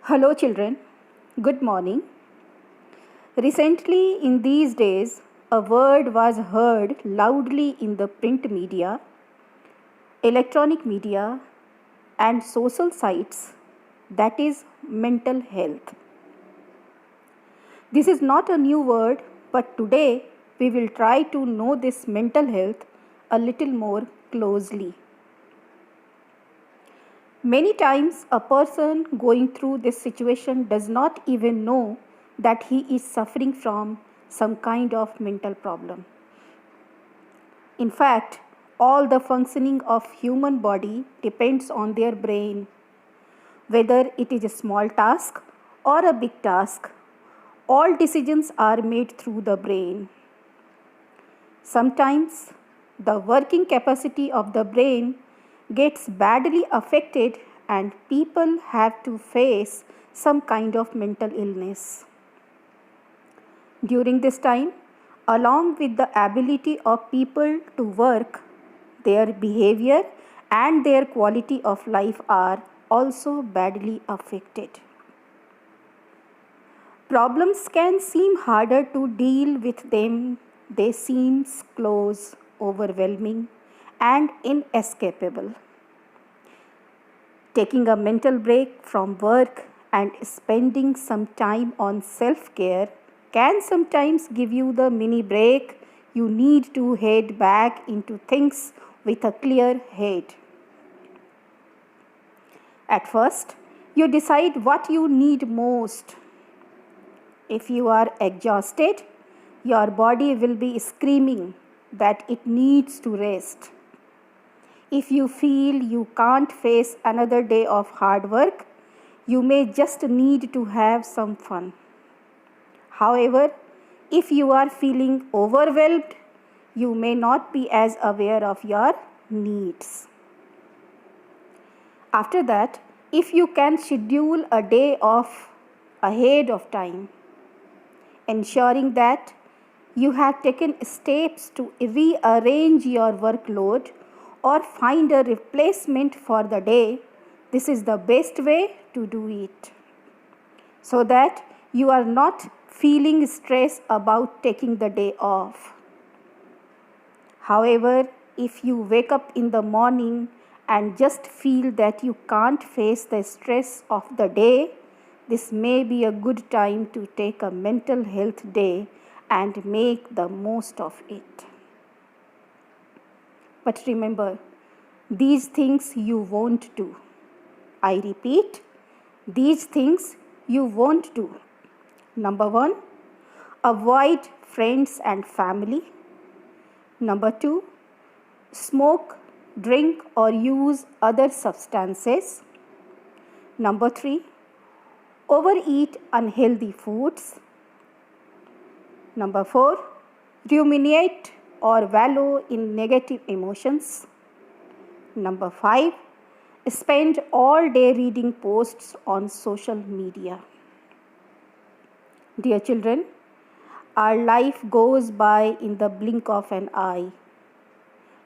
Hello, children. Good morning. Recently, in these days, a word was heard loudly in the print media, electronic media, and social sites, that is, mental health. This is not a new word, but today we will try to know this mental health a little more closely. Many times, a person going through this situation does not even know that he is suffering from some kind of mental problem. In fact, all the functioning of human body depends on their brain. Whether it is a small task or a big task, all decisions are made through the brain. Sometimes the working capacity of the brain gets badly affected and people have to face some kind of mental illness. During this time, along with the ability of people to work, their behavior and their quality of life are also badly affected. Problems can seem harder to deal with them. They seem close, overwhelming, and inescapable. Taking a mental break from work and spending some time on self care can sometimes give you the mini break you need to head back into things with a clear head. At first, you decide what you need most. If you are exhausted, your body will be screaming that it needs to rest. If you feel you can't face another day of hard work, you may just need to have some fun. However, if you are feeling overwhelmed, you may not be as aware of your needs. After that, if you can schedule a day off ahead of time, ensuring that you have taken steps to rearrange your workload or find a replacement for the day, this is the best way to do it, so that you are not feeling stress about taking the day off. However, if you wake up in the morning and just feel that you can't face the stress of the day, this may be a good time to take a mental health day and make the most of it. But remember, these things you won't do. I repeat, these things you won't do. Number 1, avoid friends and family. Number 2, smoke, drink, or use other substances. Number 3, overeat unhealthy foods. Number 4, ruminate or wallow in negative emotions. Number 5, spend all day reading posts on social media. Dear children, our life goes by in the blink of an eye.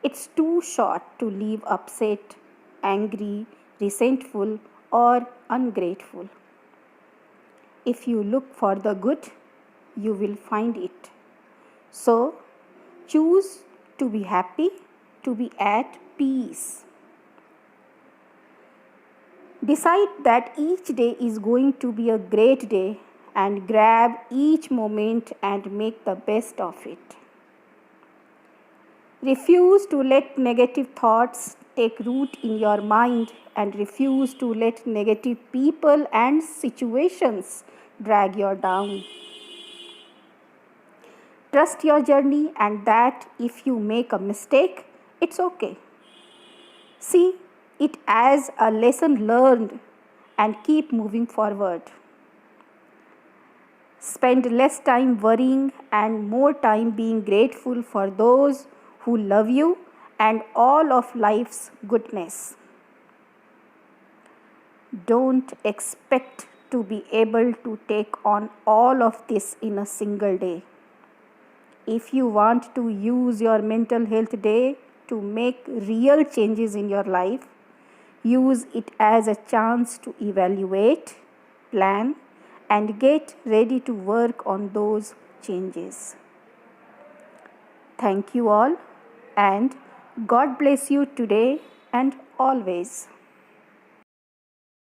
It's too short to live upset, angry, resentful, or ungrateful. If you look for the good, you will find it. So, choose to be happy, to be at peace. Decide that each day is going to be a great day and grab each moment and make the best of it. Refuse to let negative thoughts take root in your mind and refuse to let negative people and situations drag you down. Trust your journey and that if you make a mistake, it's okay. See it as a lesson learned and keep moving forward. Spend less time worrying and more time being grateful for those who love you and all of life's goodness. Don't expect to be able to take on all of this in a single day. If you want to use your mental health day to make real changes in your life, use it as a chance to evaluate, plan, and get ready to work on those changes. Thank you all, and God bless you today and always.